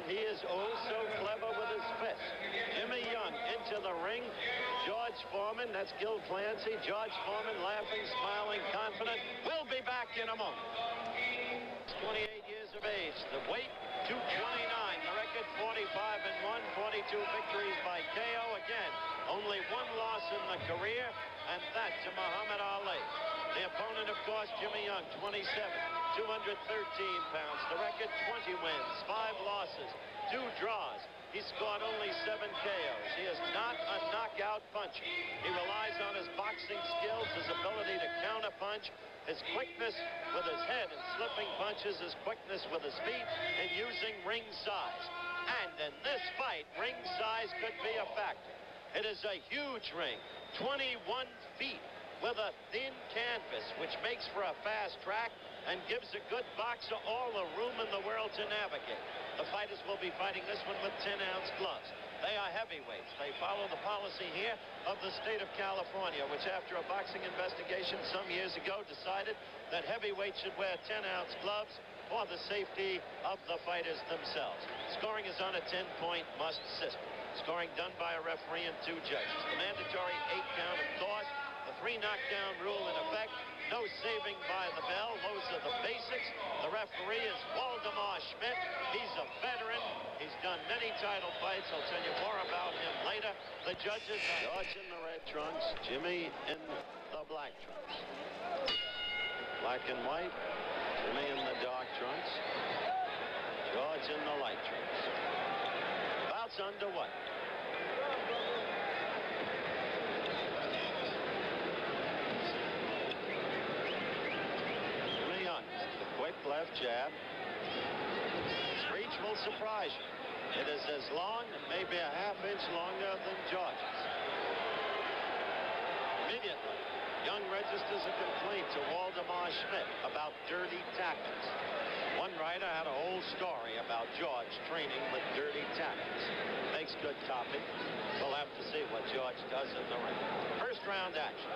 and he is oh so clever with his fists. Jimmy Young into the ring. George Foreman, that's Gil Clancy. George Foreman laughing, smiling, confident. We'll be back in a moment. 28 years of age. The weight, 229. The record, 45-1, 42 victories by KO. Again, only one loss in the career, and that to Muhammad Ali. The opponent, of course, Jimmy Young, 27, 213 pounds. The record, 20 wins, 5 losses, 2 draws. He scored only 7 KOs. He is not a knockout puncher. He relies on his boxing skills, his ability to counterpunch, his quickness with his head and slipping punches, his quickness with his feet, and using ring size. And in this fight, ring size could be a factor. It is a huge ring, 21 feet, with a thin canvas, which makes for a fast track and gives a good boxer all the room in the world to navigate. The fighters will be fighting this one with 10-ounce gloves. They are heavyweights. They follow the policy here of the state of California, which after a boxing investigation some years ago decided that heavyweights should wear 10-ounce gloves for the safety of the fighters themselves. Scoring is on a 10-point must system. Scoring done by a referee and 2 judges. The mandatory 8-count, of course. The 3 knockdown rule in effect. No saving by the bell. Those are the basics. The referee is Waldemar Schmidt. He's a veteran. He's done many title fights. I'll tell you more about him later. The judges are George in the red trunks, Jimmy in the black trunks. Black and white. Jimmy in the dark trunks. George in the light trunks. Bouts underway. Quick left jab. His reach will surprise you. It is as long, maybe a half-inch longer than George's. Immediately, Young registers a complaint to Waldemar Schmidt about dirty tactics. One writer had a whole story about George training with dirty tactics. Makes good copy. We'll have to see what George does in the ring. First round action.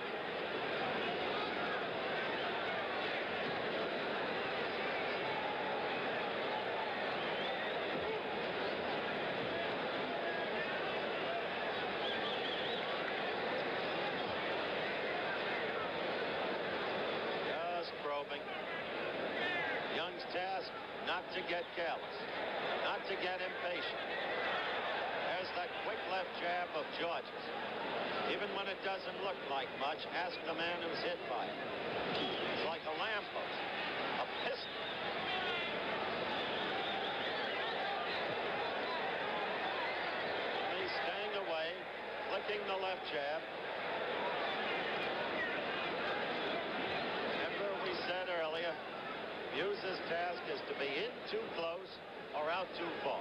Young's task, not to get careless, not to get impatient. There's that quick left jab of George's. Even when it doesn't look like much, ask the man who's hit by it. It's like a lamppost, a pistol. He's staying away, flicking the left jab. Said earlier, Muse's task is to be in too close or out too far.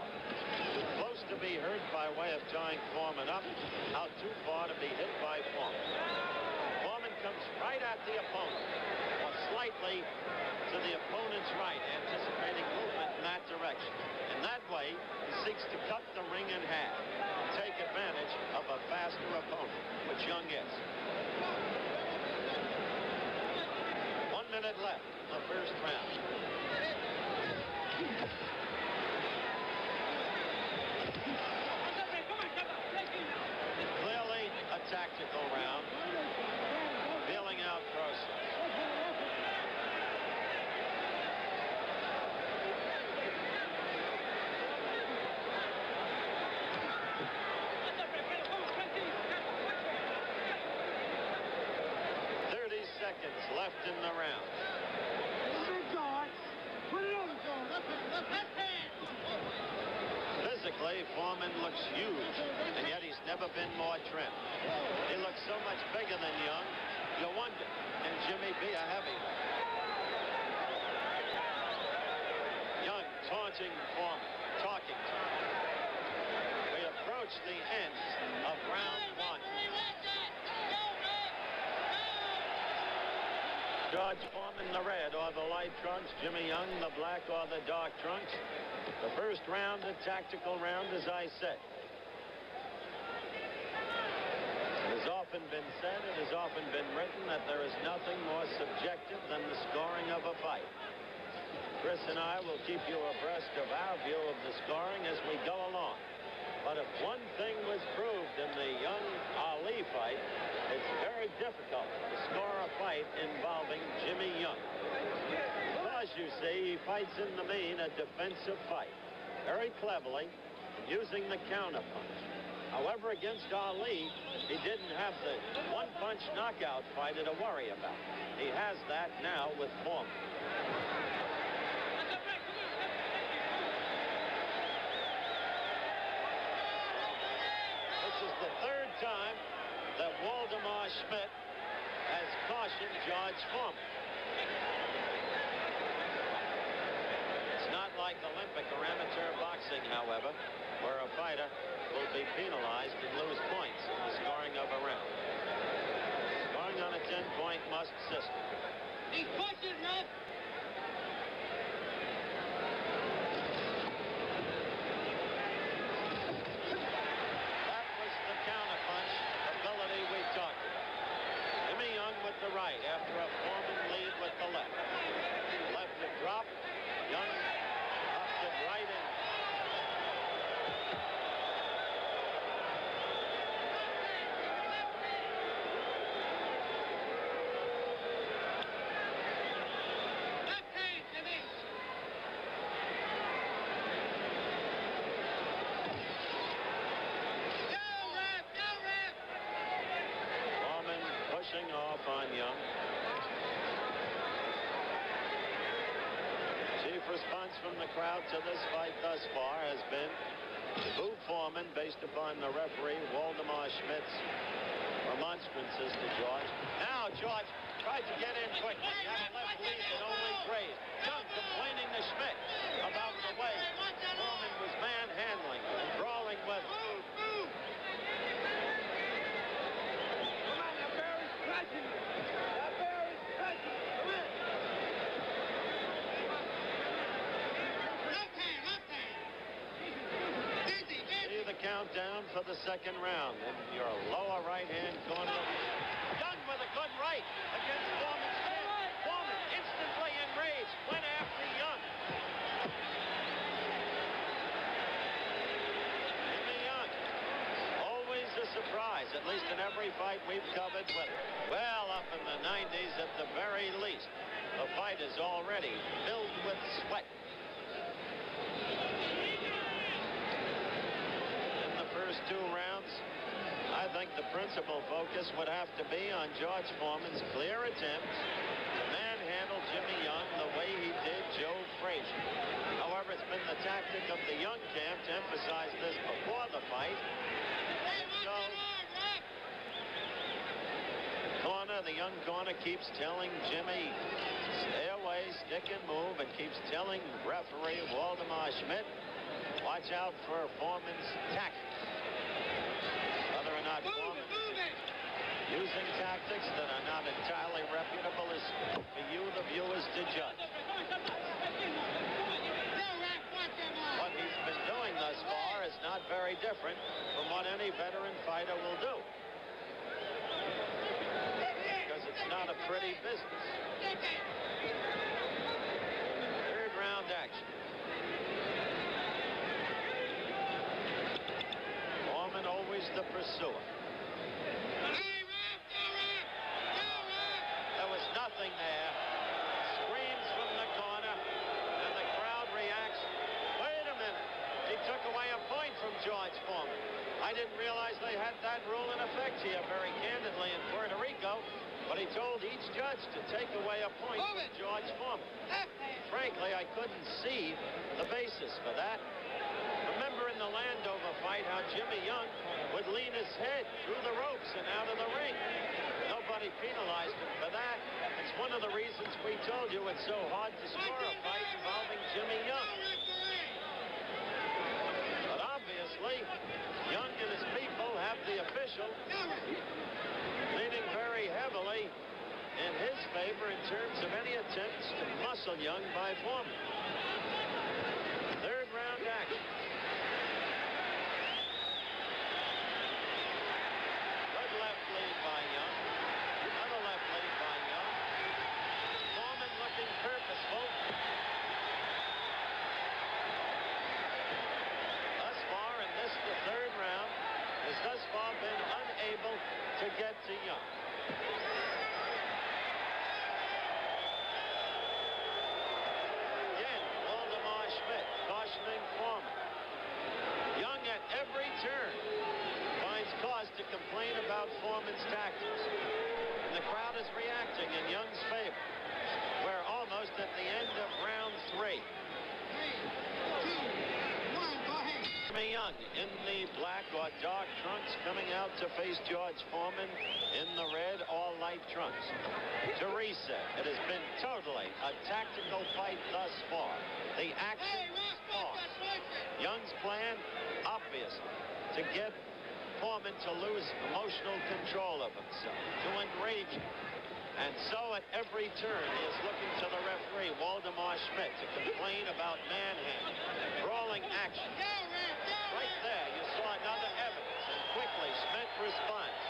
Too close to be hurt by way of tying Foreman up, out too far to be hit by Foreman. Foreman comes right at the opponent, or slightly to the opponent's right, anticipating movement in that direction. In that way, he seeks to cut the ring in half and take advantage of a faster opponent, which Young is. 1 minute left in the first round. Clearly a tactical round. Feeling out process. Seconds left in the round. Physically, Foreman looks huge, and yet he's never been more trim. He looks so much bigger than Young. You wonder, can Jimmy be a heavyweight? Young taunting Foreman, talking to him. We approach the end of round 1. George Foreman, the red or the light trunks. Jimmy Young, the black or the dark trunks. The first round, a tactical round, as I said. It has often been said, it has often been written that there is nothing more subjective than the scoring of a fight. Chris and I will keep you abreast of our view of the scoring as we go along. But if one thing was proved in the Young Ali fight, it's very difficult to score a fight involving Jimmy Young. Because, you see, he fights in the main a defensive fight, very cleverly, using the counterpunch. However, against Ali, he didn't have the one-punch knockout fighter to worry about. He has that now with Форман. This is the third time that Waldemar Schmidt has cautioned George Формan. It's not like Olympic or amateur boxing, however, where a fighter will be penalized and lose points in the scoring of a round. Scoring on a 10-point must system. He's pushing, man. That was the counterpunch ability we talked about. Jimmy Young with the right after a Формan lead with the left. Left to drop. Young upped it right in. Off on Young. Chief response from the crowd to this fight thus far has been to boo Формan based upon the referee Waldemar Schmidt's remonstrances to George. Now George tried to get in quickly. He had a left lead that only grazed. Young complaining to Schmidt about the way Формan was manhandling and brawling with him. Countdown for the second round in your lower right-hand corner. Young with a good right against Forman's stand. Формan instantly enraged, went after Young. Jimmy Young, always a surprise, at least in every fight we've covered with him. Well, up in the 90s at the very least, the fight is already filled with sweat. First two rounds, I think the principal focus would have to be on George Forman's clear attempts to manhandle Jimmy Young the way he did Joe Frazier. However, it's been the tactic of the Young camp to emphasize this before the fight. And so, the Young corner keeps telling Jimmy, stay away, stick and move, and keeps telling referee Waldemar Schmidt, watch out for Forman's tactics. Whether or not Формan using tactics that are not entirely reputable is for you, the viewers, to judge. What he's been doing thus far is not very different from what any veteran fighter will do. Because it's not a pretty business. Third round action. Формan always the pursuer. There was nothing there. Screams from the corner, and the crowd reacts. Wait a minute. He took away a point from George Формan. I didn't realize they had that rule in effect here very candidly in Puerto Rico, but he told each judge to take away a point from George Формan. Frankly, I couldn't see the basis for that. Remember in the Landover fight how Jimmy Young would lean his head through the ropes and out of the ring. Nobody penalized him for that. It's one of the reasons we told you it's so hard to score a fight involving Jimmy Young. But obviously, Young and his people have the official leaning very heavily in his favor in terms of any attempts to muscle Young by Формan. Third round action. Good left lead by Young. Another left lead by Young. Формan looking purposeful. to get to Young. Again, Waldemar Schmidt cautioning Форман. Young at every turn finds cause to complain about Forman's tactics. And the crowd is reacting in Young's favor. We're almost at the end of round 3. 3, 2, 1, go ahead. Jimmy Young in the black or dark trunks coming out to face George Формan in the red or light trunks. To reset, it has been totally a tactical fight thus far. The action is paused. Young's plan, obviously, to get Формan to lose emotional control of himself, to enrage him. And so at every turn, he is looking to the referee, Waldemar Schmidt, to complain about manhandling, brawling action. Right there, you saw another evidence, and quickly Schmidt responds,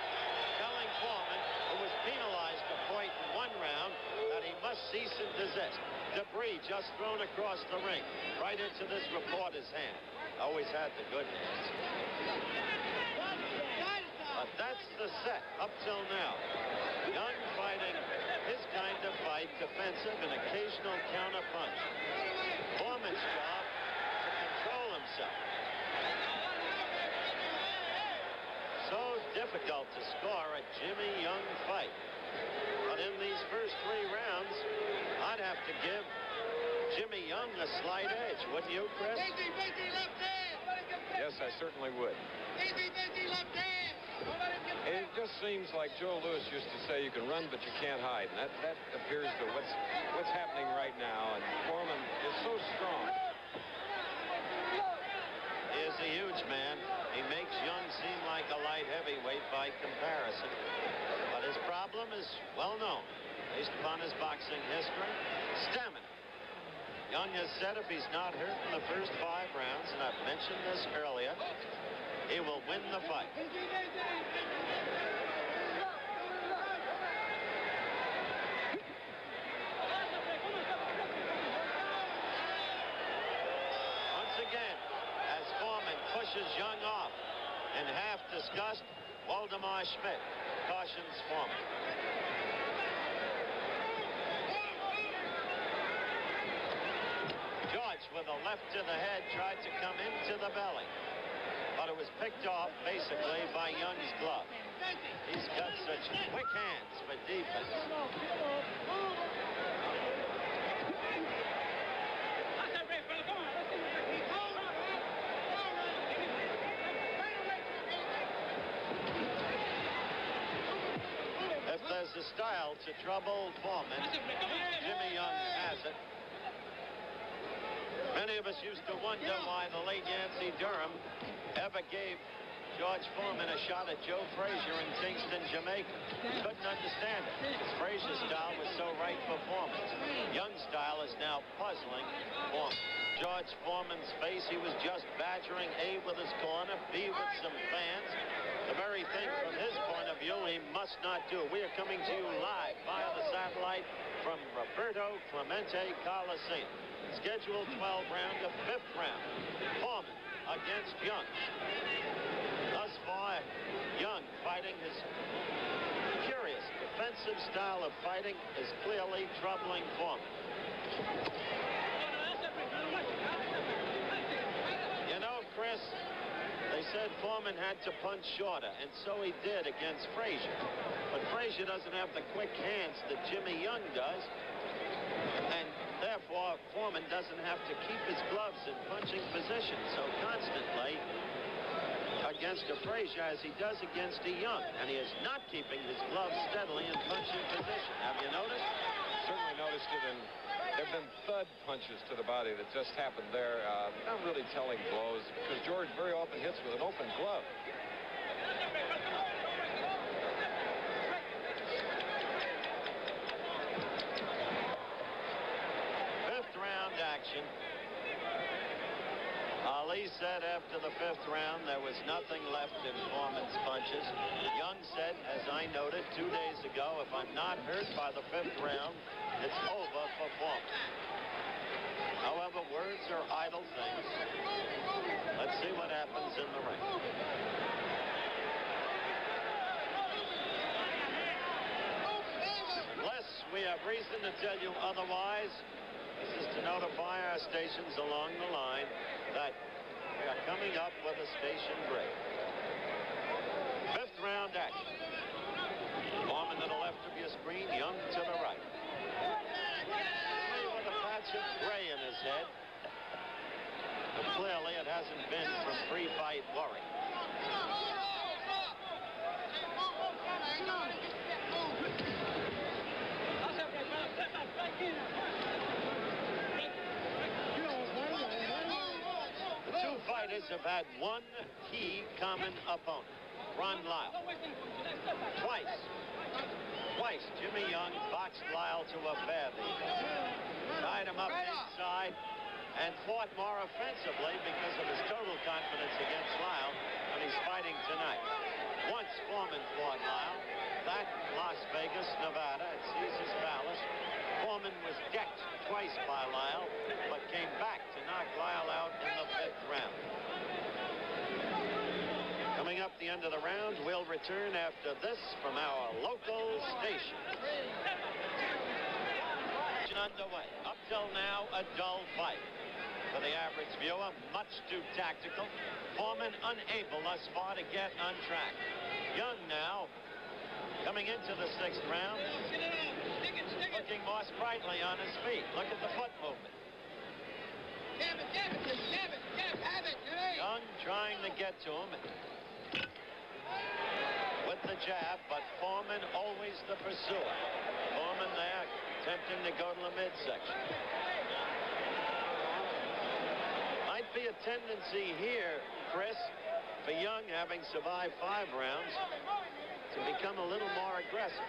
telling Формan, who was penalized a point in 1 round, that he must cease and desist. Debris just thrown across the ring, right into this reporter's hand. Always had the good hands. But that's the set up till now. Young fighting his kind of fight, defensive and occasional counter punch. Forman's job to control himself. So difficult to score a Jimmy Young fight. But in these first 3 rounds, I'd have to give Jimmy Young a slight edge, wouldn't you, Chris? Yes, I certainly would. It just seems like Joe Louis used to say, you can run, but you can't hide. And that appears to what's happening right now. And Формan is so strong. He is a huge man. He makes Young seem like a light heavyweight by comparison. But his problem is well known, based upon his boxing history. Stamina. Young has said if he's not hurt in the first 5 rounds, and I've mentioned this earlier, he will win the fight. Once again, as Формan pushes Young off in half disgust, Waldemar Schmidt cautions Формan. George with a left to the head tried to come into the belly, but it was picked off basically by Young's glove. He's got such quick hands for defense. If there's a style to trouble Формan, Jimmy Young has it. Many of us used to wonder why the late Yancey Durham ever gave George Формan a shot at Joe Frazier in Kingston, Jamaica. Couldn't understand it. Frazier's style was so right for Forman's. Young's style is now puzzling Формan. George Forman's face, he was just badgering A with his corner, B with some fans. The very thing from his point of view he must not do. We are coming to you live via the satellite from Roberto Clemente Coliseum. Scheduled 12 round of 5th round. Формan against Young. Thus far, Young fighting his curious defensive style of fighting is clearly troubling Формan. You know, Chris, they said Формan had to punch shorter, and so he did against Frazier. But Frazier doesn't have the quick hands that Jimmy Young does. And therefore, Формan doesn't have to keep his gloves in punching position so constantly against a Frazier as he does against a Young. And he is not keeping his gloves steadily in punching position. Have you noticed? Certainly noticed it, and there have been thud punches to the body that just happened there. Not really telling blows, because George very often hits with an open glove. Action. Ali said after the 5th round there was nothing left in Forman's punches. Young said, as I noted 2 days ago, if I'm not hurt by the 5th round, it's over for Формan. However, words are idle things. Let's see what happens in the ring. have reason to tell you otherwise. This is to notify our stations along the line that we are coming up with a station break. Fifth round action. Формan to the left of your screen, Young to the right. With a patch of gray in his head. But clearly it hasn't been from pre-fight worry. The two fighters have had one key common opponent, Ron Lyle. Twice, Jimmy Young boxed Lyle to a bevy. Tied him up inside and fought more offensively because of his total confidence against Lyle when he's fighting tonight. Once Формan fought Lyle, that Las Vegas, Nevada, at Caesar's Palace. Формan was decked twice by Lyle, but came back to knock Lyle out in the fifth round. Coming up the end of the round, we'll return after this from our local station. Underway. Up till now, a dull fight. For the average viewer, much too tactical. Формan unable thus far to get on track. Young now, coming into the sixth round, looking more sprightly on his feet. Look at the foot movement. Young trying to get to him with the jab, but Формan always the pursuer. Формan there, attempting to go to the midsection. Might be a tendency here, Chris, for Young, having survived 5 rounds, to become a little more aggressive.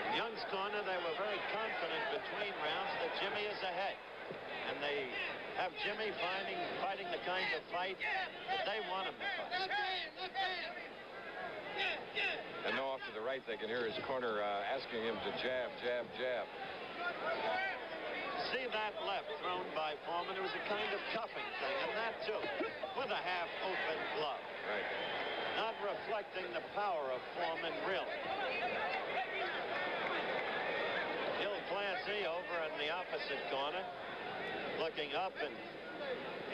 In Young's corner, they were very confident between rounds that Jimmy is ahead. And they have Jimmy fighting the kind of fight that they want him to fight. And now off to the right, they can hear his corner asking him to jab, jab, jab. See that left thrown by Формan? It was a kind of cuffing thing, and that too, with a half-open glove. Right. Not reflecting the power of Формan, really. Gil Clancy over in the opposite corner, looking up, and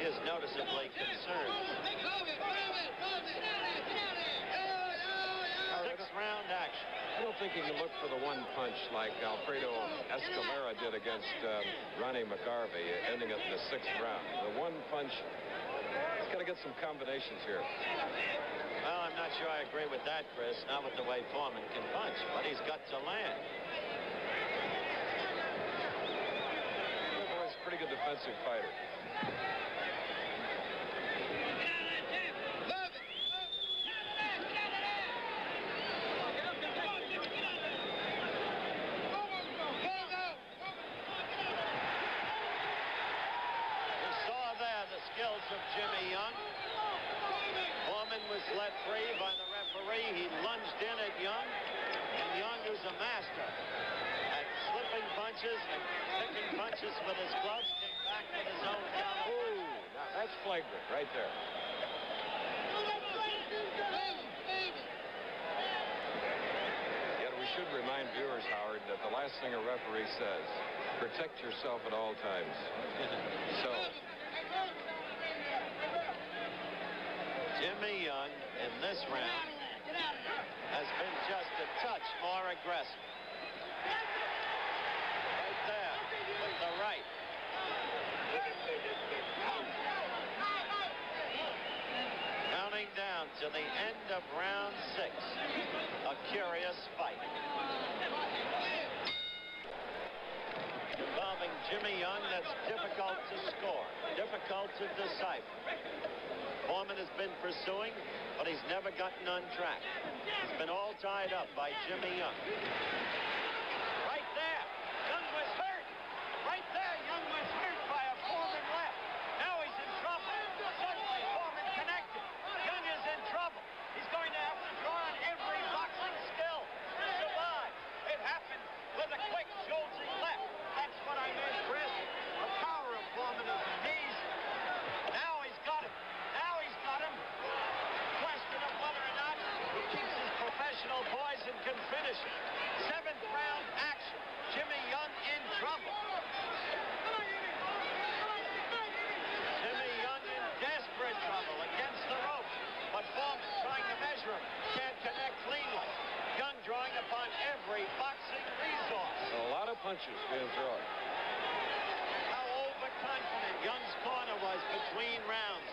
is noticeably concerned. Sixth round action. I don't think he can look for the one punch like Alfredo Escalera did against Ronnie McGarvey, ending it in the 6th round. The one punch, he's got to get some combinations here. Well, I'm not sure I agree with that, Chris. Not with the way Формan can punch, but he's got to land. He's a pretty good defensive fighter. Of Jimmy Young. Формan was let free by the referee. He lunged in at Young, and Young, who's a master at slipping punches and picking punches with his gloves, came back with his own counter. Ooh, now that's flagrant right there. Yet we should remind viewers, Howard, that the last thing a referee says, protect yourself at all times. So Jimmy Young in this round has been just a touch more aggressive. Right there with the right. Counting down to the end of round 6. A curious fight. Involving Jimmy Young, that's difficult to score, difficult to decipher. Формan has been pursuing, but he's never gotten on track. He's been all tied up by Jimmy Young. Right there, Young was hurt. Right there, Young was hurt by a Формan left. Now he's in trouble. Suddenly, Формan connected. Young is in trouble. He's going to have to draw on every boxing skill to survive. It happened with a quick, jolting left. That's what I meant, Chris. The power of Формan is the knees. Now he's got it. Question of whether or not he keeps his professional poise and can finish it. 7th round action. Jimmy Young in trouble. Jimmy Young in desperate trouble against the rope. But Формan trying to measure him. Can't connect cleanly. Young drawing upon every boxing resource. A lot of punches being thrown. How overconfident Young's corner was between rounds.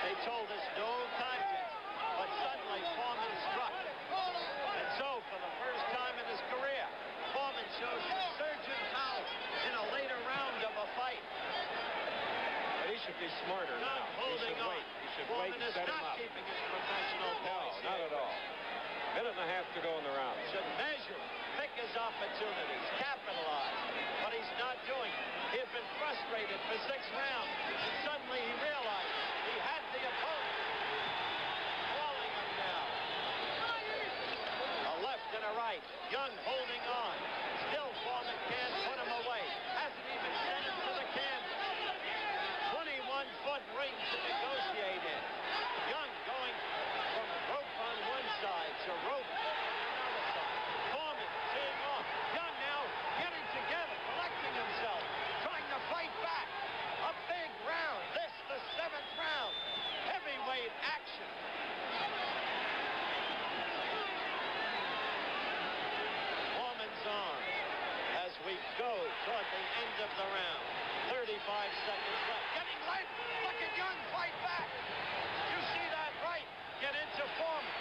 They told us no contest. But suddenly Формan struck. And so, for the first time in his career, Формan shows resurgent power in a later round of a fight. But he should be smarter now. Holding on. He should wait and set him up. Формan is not keeping his professional poise. No, not at all. Minute and a half to go in the round. Should measure, pick his opportunities, capitalize. But he's not doing it. He had been frustrated for 6 rounds. And suddenly he realized he had the opponent. Falling him down. A left and a right. Young holding on. Still Формan can't put him away. Hasn't even sent him to the canvas. 21-foot ring to negotiate in. Young going from rope on one side to rope on another side. Формan teeing off. Young now getting together, collecting himself, trying to fight back. A big round. This, the 7th round. Heavyweight action. Forman's on as we go toward the end of the round. 35 seconds left. Getting late. Look at Young fight back. You see that right? Get into Формan.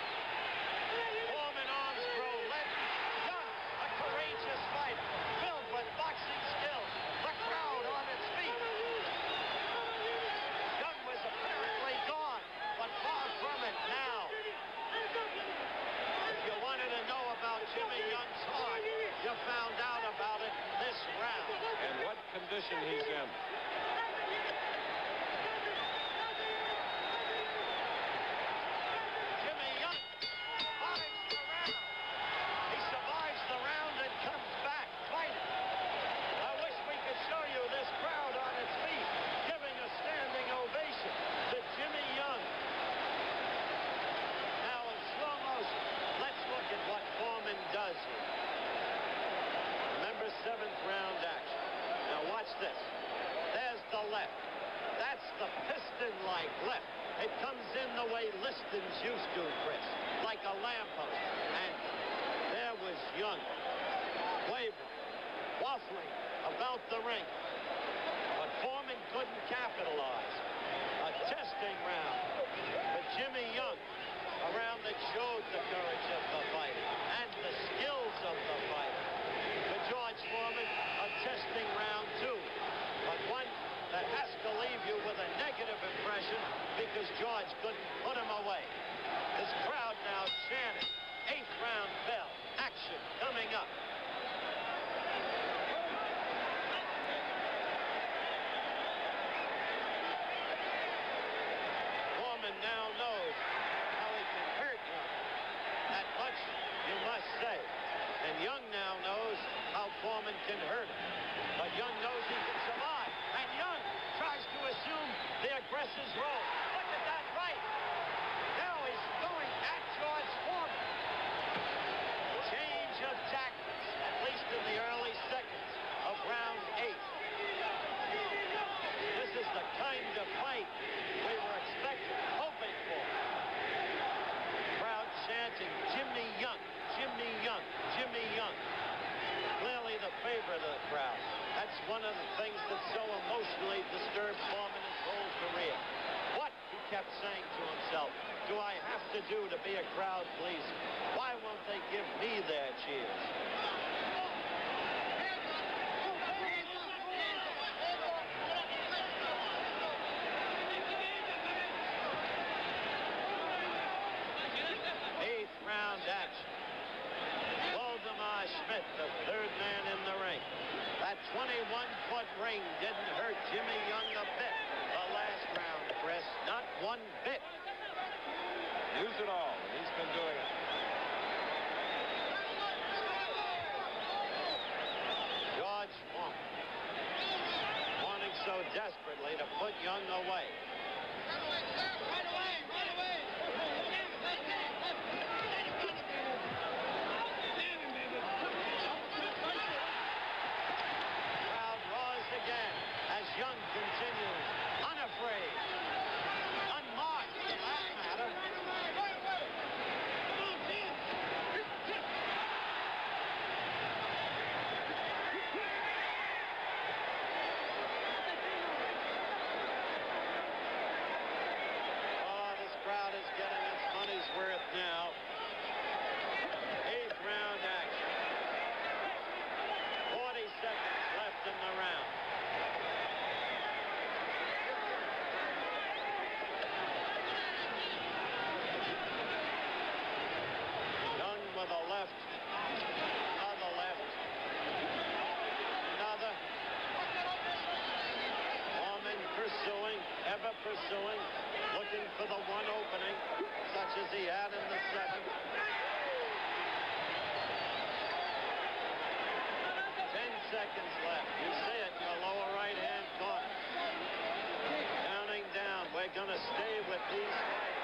Формan arms grow leaden. Young, a courageous fighter, filled with boxing skills. The crowd on its feet. Young was apparently gone, but far from it now. If you wanted to know about Jimmy Young's heart, you found out about it this round. And what condition he's in. Jimmy Young survives the round. He survives the round and comes back fighting. I wish we could show you this crowd on its feet, giving a standing ovation to Jimmy Young. Now in slow motion, let's look at what Формan does here. Remember 7th round action. Now watch this. There's the left. That's the piston-like left. It comes in the way Listons used to, Chris, like a lamppost. And there was Young, wavering, waffling about the ring. But Формan couldn't capitalize. A testing round for Jimmy Young, a round that showed the courage of the fighter and the skills of the fighter. For George Формan, a testing round too, but one that has to leave you with a negative impression because George couldn't put him away. This crowd now chanting, 8th round bell, action coming up. Формan now knows how he can hurt Young. That much you must say. And Young now knows how Формan can hurt him. But Young knows he can survive. And Young tries to assume the aggressor's role. Look at that right. Now he's going at George Формan. Change of tactics, at least in the early seconds of round 8. This is the kind of fight we were expecting, hoping for. Crowd chanting, Jimmy Young, Jimmy Young, Jimmy Young. Clearly the favorite of the crowd. That's one of the things that so emotionally disturbed Формan his whole career. What, he kept saying to himself, do I have to do to be a crowd pleaser? Why won't they give me their cheers? Round action. Waldemar Schmidt, the 3rd man in the ring. That 21-foot ring didn't hurt Jimmy Young a bit the last round, Chris. Not one bit. Use it all, and he's been doing it. George Формan wanting so desperately to put Young away. crowd is getting its money's worth now. 8th round action. 40 seconds left in the round. Young with a left. Another left. Another. Форман pursuing, ever pursuing, looking for the one opening, such as he had in the 7th. 10 seconds left. You see it in your lower right-hand corner. Counting down. We're going to stay with these fights.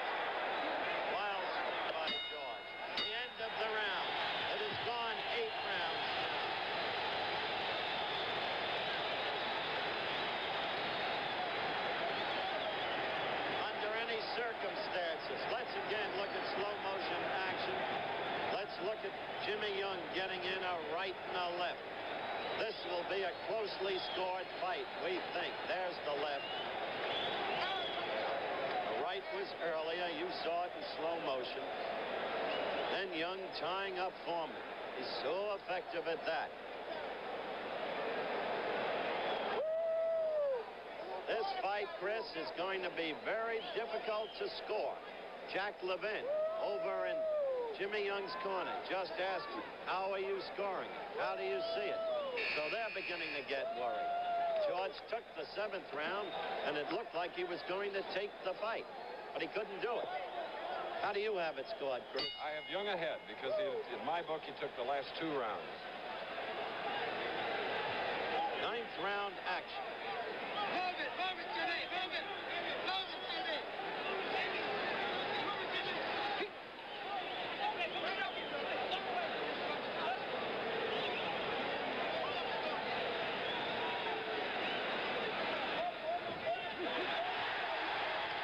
Wild swing by George. The end of the round. It has gone 8 rounds now. Under any circumstances, let's again look at slow motion action. Let's look at Jimmy Young getting in a right and a left. This will be a closely scored fight, we think. There's the left. The right was earlier. You saw it in slow motion. Then Young tying up Форман. He's so effective at that. This fight, Chris, is going to be very difficult to score. Jack Levin over in Jimmy Young's corner just asking, how are you scoring it? How do you see it? So they're beginning to get worried. George took the 7th round, and it looked like he was going to take the fight, but he couldn't do it. How do you have it scored, Chris? I have Young ahead because in my book he took the last 2 rounds. 9th round action. Move it, Jimmy, move it. Move it, Jimmy.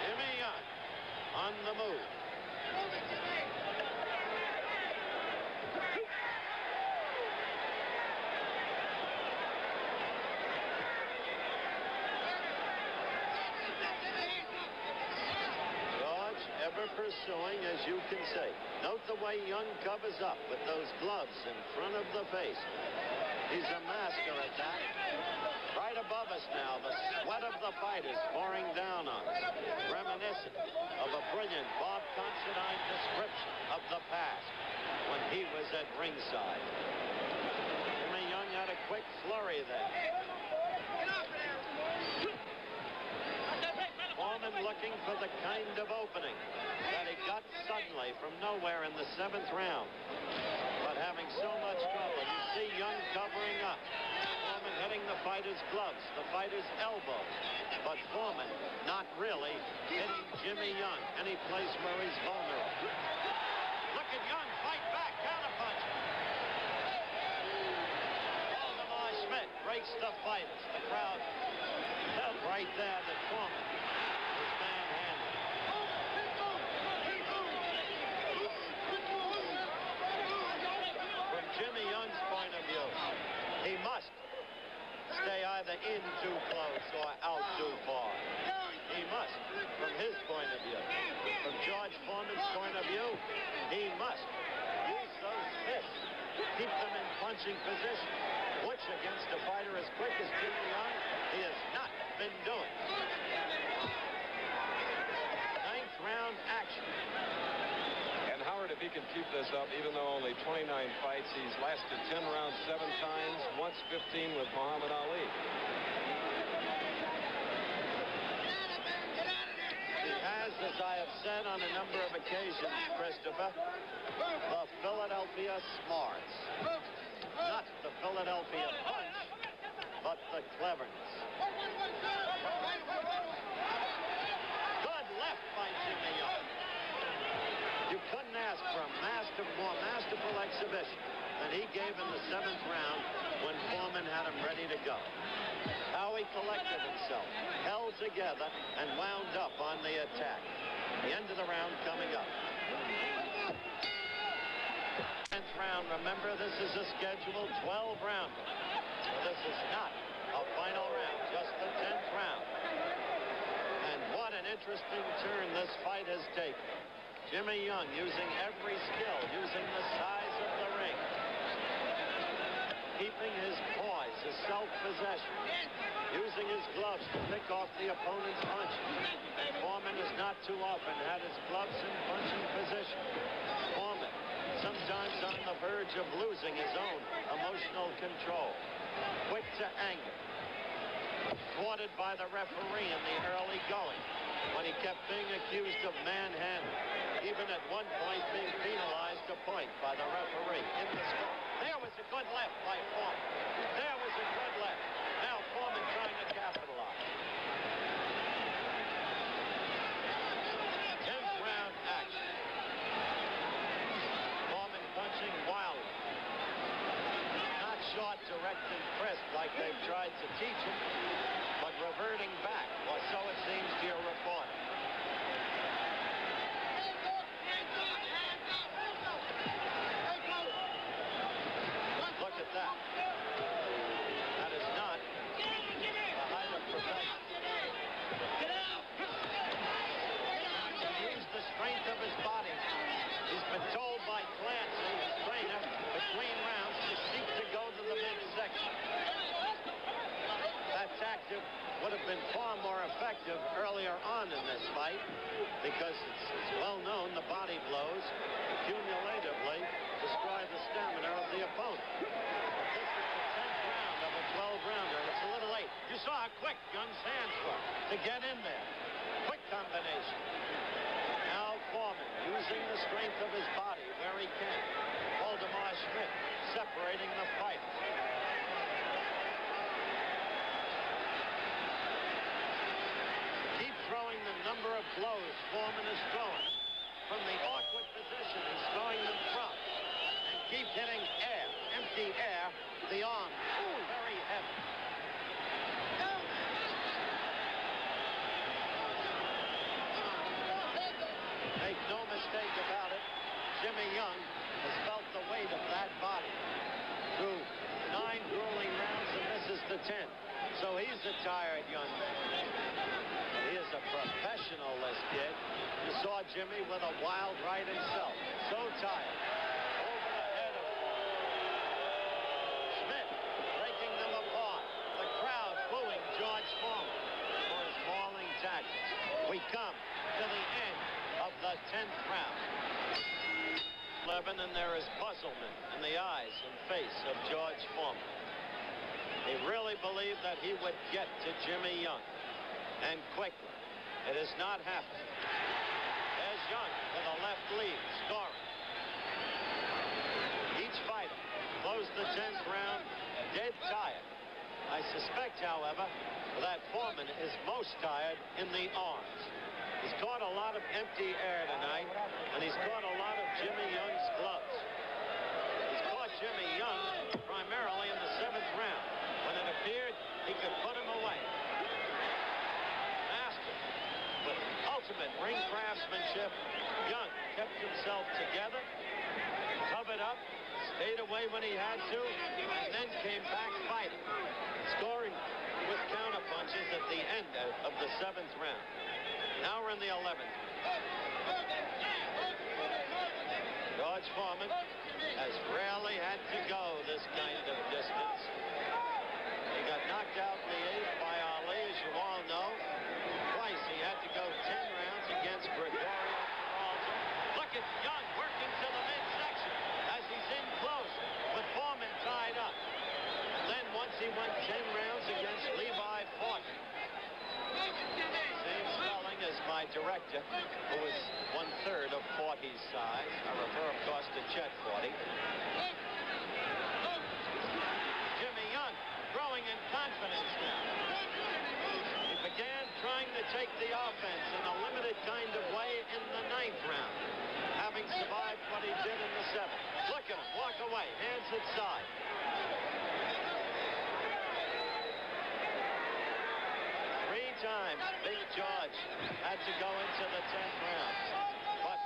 Jimmy Young on the move. Move it, Jimmy. George ever pursuing, as you can see. Note the way Young covers up with those gloves in front of the face. He's a master at that. Right above us now, the sweat of the fight is pouring down on us, reminiscent of a brilliant Bob Considine description of the past when he was at ringside. Jimmy Young had a quick flurry there. Форман looking for the kind of opening that he got suddenly from nowhere in the 7th round. But having so much trouble, you see Young covering up. Формan hitting the fighter's gloves, the fighter's elbows. But Формan not really hitting Jimmy Young any place where he's vulnerable. Look at Young fight back, counterpunch. Waldemar Schmidt breaks the fighters. The crowd felt right there that Формan was manhandled. From Jimmy Young's point of view, he must stay either in too close or out too far. He must, from his point of view. From George Foreman's point of view, he must use those fists, keep them in punching position, which against a fighter as quick as Jimmy Young, he has not been doing. 9th round action. And Howard, if he can keep this up, even though only 29 fights, he's lasted 10 rounds 7 times, once 15 with Muhammad Ali. He has, as I have said on a number of occasions, Christopher, the Philadelphia smarts. Not the Philadelphia punch, but the cleverness. Good left by Jimmy Young. You couldn't ask for a more masterful exhibition than he gave in the 7th round when Форман had him ready to go. How he collected himself, held together, and wound up on the attack. The end of the round coming up. 10th round, remember, this is a scheduled 12-rounder. So this is not a final round, just the 10th round. And what an an interesting turn this fight has taken. Jimmy Young using every skill, using the size of the ring, keeping his poise, his self-possession, using his gloves to pick off the opponent's punches. Форман has not too often had his gloves in punching position. Формan sometimes on the verge of losing his own emotional control. Quick to anger. Thwarted by the referee in the early going when he kept being accused of manhandling. Even at one point being penalized a point by the referee in the score. There was a good left by Формan. There was a good left. Now Формan trying to capitalize. 10th round action. Формan punching wildly. Not short, direct, and crisp like they've tried to teach him, but reverting back, or so it seems to your reporter. Look at that. That is not the height of perfection. He used the strength of his body. He's been told by Clancy, his trainer, between rounds to seek to go to the midsection. That tactic would have been far more effective earlier on in this fight because it's well known the body blows accumulatively destroy the stamina of the opponent. This is the 10th round of a 12-rounder. It's a little late. You saw how quick Young's hands were to get in there. Quick combination. Now Формan using the strength of his body where he can. Waldemar Schmidt separating the fighters. Keep throwing the number of blows Формan is throwing. From the awkward position he's throwing them from. And keep hitting air, empty air, the arm. Ooh, very heavy. Make no mistake about it, Jimmy Young has felt the weight of that body through 9 grueling rounds, and this is the 10th. So he's a tired young man. He is a professional, this kid. You saw Jimmy with a wild right himself. So tired. Over the head of Schmidt, breaking them apart. The crowd booing George Формan for his mauling tactics. We come to the end of the 10th round. 11, and there is puzzlement in the eyes and face of George Формan. He really believed that he would get to Jimmy Young, and quickly. It has not happened. There's Young with a left lead, scoring. Each fighter closed the 10th round dead tired. I suspect, however, that Формan is most tired in the arms. He's caught a lot of empty air tonight, and he's caught a lot of Jimmy Young's gloves. He's caught Jimmy Young primarily in the 7th round, when it appeared he could put him away. Master, with ultimate ring craftsmanship, Young kept himself together, covered up, stayed away when he had to, and then came back fighting, scoring with counterpunches at the end of the 7th round. Now we're in the 11th. George Формan has rarely had to go this kind of distance. He got knocked out in the 8th by Ali, as you all know. Twice he had to go 10 rounds against Gregorio Peralta. Look at Young working to the midsection as he's in close with Формan tied up. And then once he went 10 rounds against Levi Fortin. Same spelling as my director, who is 1/3 of Forty's size. I refer, of course, to Chet Forty. Jimmy Young growing in confidence now. He began trying to take the offense in a limited kind of way in the 9th round, having survived what he did in the 7th. Look at him, walk away, hands at side. 3 times Big George had to go into the 10th round. But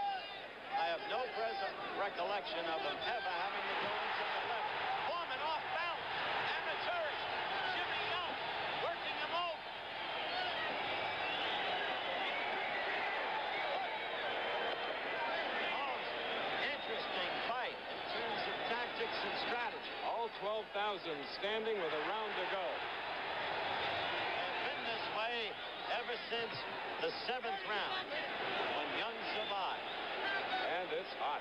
I have no present recollection of him ever having to go into the 11th. Формan off balance. Amateurish. Jimmy Young working him over. standing with a round to go. They've been this way ever since the 7th round when Young survived. And it's hot.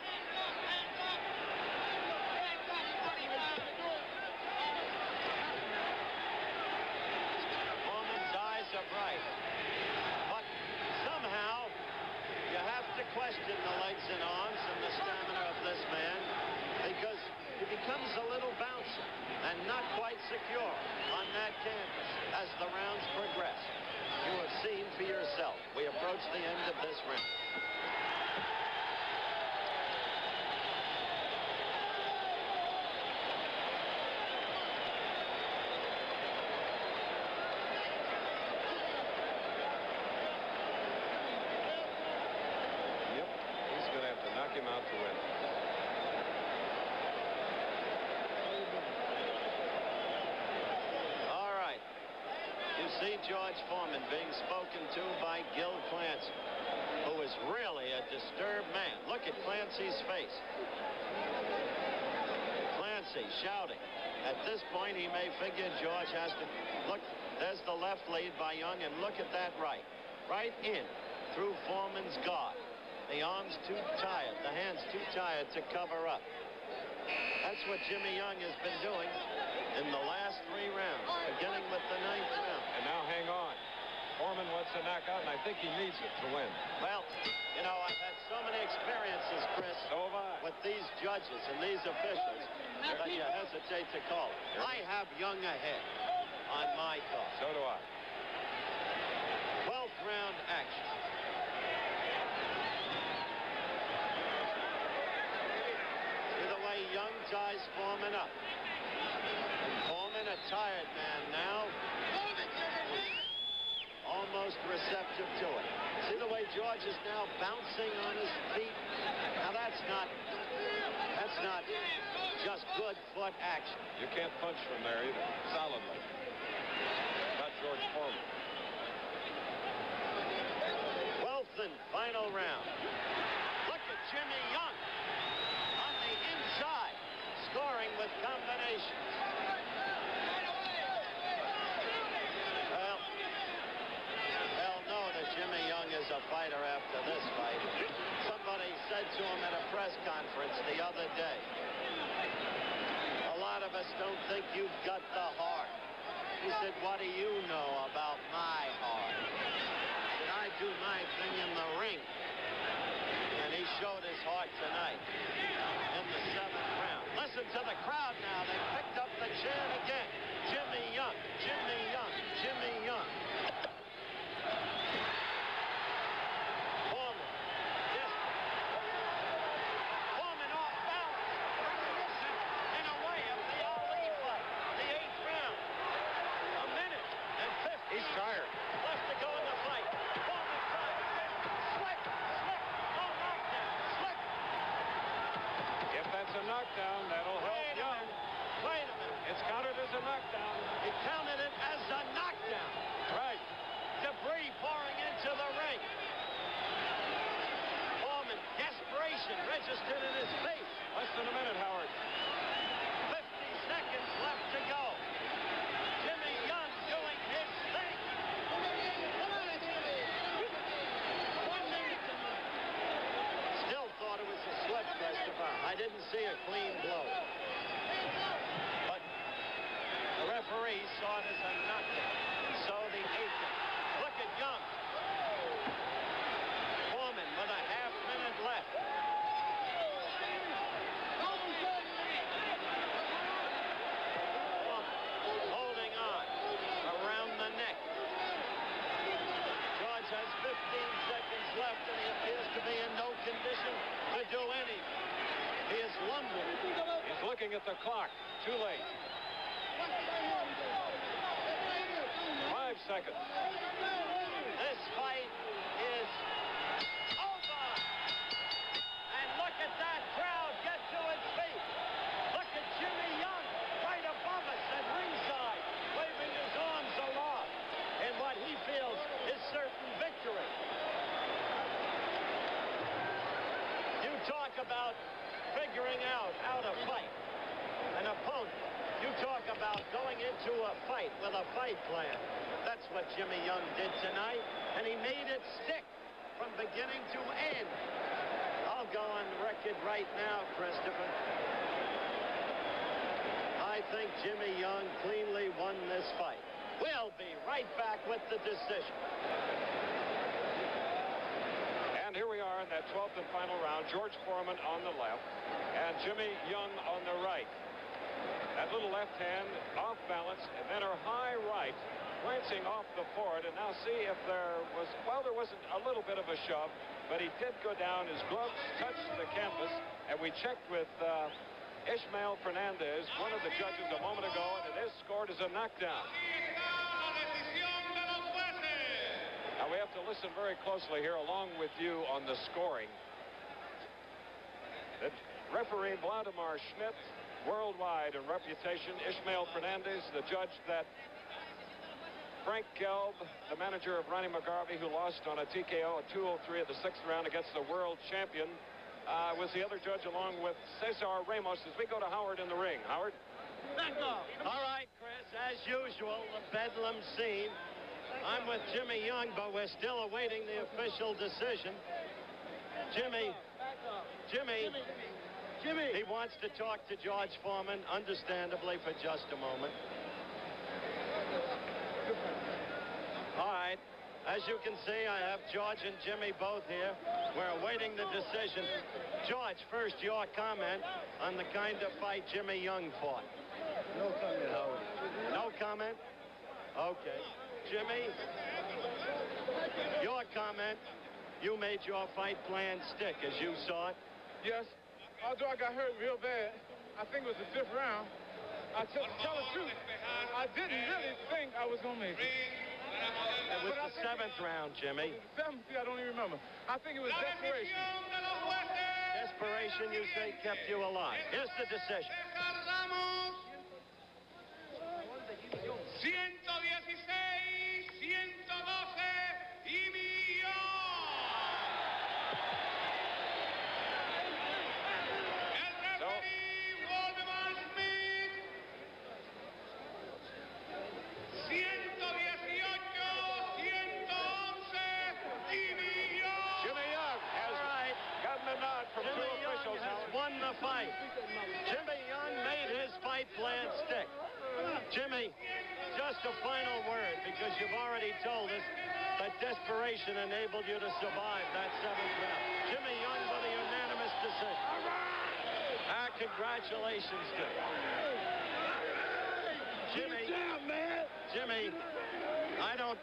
Foreman's eyes are bright. But somehow you have to question the legs and arms and the stamina of this man because he becomes a little bouncy and not quite secure on that canvas as the rounds progress. You have seen for yourself. We approach the end of this round. Yep, he's going to have to knock him out to win. See George Foreman being spoken to by Gil Clancy, who is really a disturbed man. Look at Clancy's face. Clancy shouting. At this point, he may figure George has to look. There's the left lead by Young, and look at that right. Right in through Foreman's guard. The arms too tired, the hands too tired to cover up. That's what Jimmy Young has been doing in the last 3 rounds, beginning with the 9th round. And now hang on. Foreman wants a knockout, and I think he needs it to win. Well, you know, I've had so many experiences, Chris, so have I, with these judges and these officials that you hesitate to call it. I have Young ahead on my call. So do I. 12th round action. See the way Young ties Foreman up. Foreman, a tired man now, almost receptive to it. See the way George is now bouncing on his feet? Now that's not just good foot action. You can't punch from there either, solidly. Not George Foreman. 12th and final round. Look at Jimmy Young on the inside, scoring with combinations. Well, they'll know that Jimmy Young is a fighter after this fight. Somebody said to him at a press conference the other day, a lot of us don't think you've got the heart. He said, what do you know about my heart? He said, I do my thing in the ring. And he showed his heart tonight in the 7th round. Listen to the crowd now. They picked up the chant again. Jimmy Young, Jimmy Young, Jimmy Young. Foreman, yes. Foreman off balance. In a way of the Ali fight. The 8th round. A minute and 50. He's tired. Left to go in the fight. Foreman tries again. Slick, slick. No knockdown. Slick. If that's a knockdown, that'll help Young. Wait a minute. It's counted as a knockdown. He counted it as a knockdown. Right. Debris pouring into the ring. Foreman, desperation registered in his face. Less than a minute, Howard. 50 seconds left to go. Jimmy Young doing his thing. Still thought it was a slip, Christopher. I didn't see a clean blow. But the referee saw it as a knockdown. And so the 8th. Look at Young. Foreman with a half-minute left. Foreman holding on around the neck. George has 15 seconds left, and he appears to be in no condition to do anything. He is lumbering. He's looking at the clock. Too late. 5 seconds. This fight is over. And look at that crowd get to its feet. Look at Jimmy Young right above us at ringside, waving his arms aloft in what he feels is certain victory. You talk about figuring out how to fight an opponent. You talk about going into a fight with a fight plan. That's what Jimmy Young did tonight, and he made it stick from beginning to end. I'll go on record right now, Christopher. I think Jimmy Young cleanly won this fight. We'll be right back with the decision. And here we are in that 12th and final round. George Foreman on the left and Jimmy Young on the right. That little left hand off balance, and then her high right glancing off the board. And now see if there was, well, there wasn't a little bit of a shove, but he did go down. His gloves touched the canvas, and we checked with Ishmael Fernandez, one of the judges, a moment ago, and it is scored as a knockdown. Now we have to listen very closely here along with you on the scoring. The referee Vladimir Schmidt, worldwide in reputation. Ishmael Fernandez, the judge that Frank Gelb, the manager of Ronnie McGarvey, who lost on a TKO at 203 of the 6th round against the world champion, was the other judge, along with Cesar Ramos, as we go to Howard in the ring. Howard? All right, Chris, as usual, the bedlam scene. I'm with Jimmy Young, but we're still awaiting the official decision. Jimmy. He wants to talk to George Foreman, understandably, for just a moment. All right. As you can see, I have George and Jimmy both here. We're awaiting the decision. George, first, your comment on the kind of fight Jimmy Young fought. No comment, Howard. No comment? Okay. Jimmy, your comment. You made your fight plan stick as you saw it. Yes. Although I got hurt real bad, I think it was the 5th round. Tell the truth, I didn't really think I was going to make it. It was the 7th round, Jimmy. The 7th, I don't even remember. I think it was desperation. Desperation, you say, kept you alive. Here's the decision. 111. Has won the fight. Jimmy Young made his fight plan stick. Jimmy, just a final word, because you've already told us that desperation enabled you to survive that 7th round. Jimmy Young with a unanimous decision. Congratulations to you. Jimmy, I don't...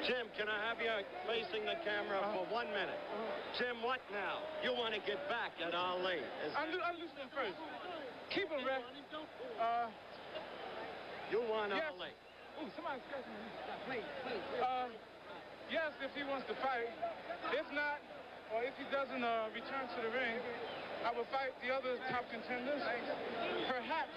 Jim, can I have you facing the camera for 1 minute? Jim, what now? You want to get back at Ali. I'm listening first. Keep him, Red. You want yes. Ali. Ooh, somebody's scratching me. Yes, if he wants to fight. If not, or if he doesn't return to the ring, I will fight the other top contenders. Perhaps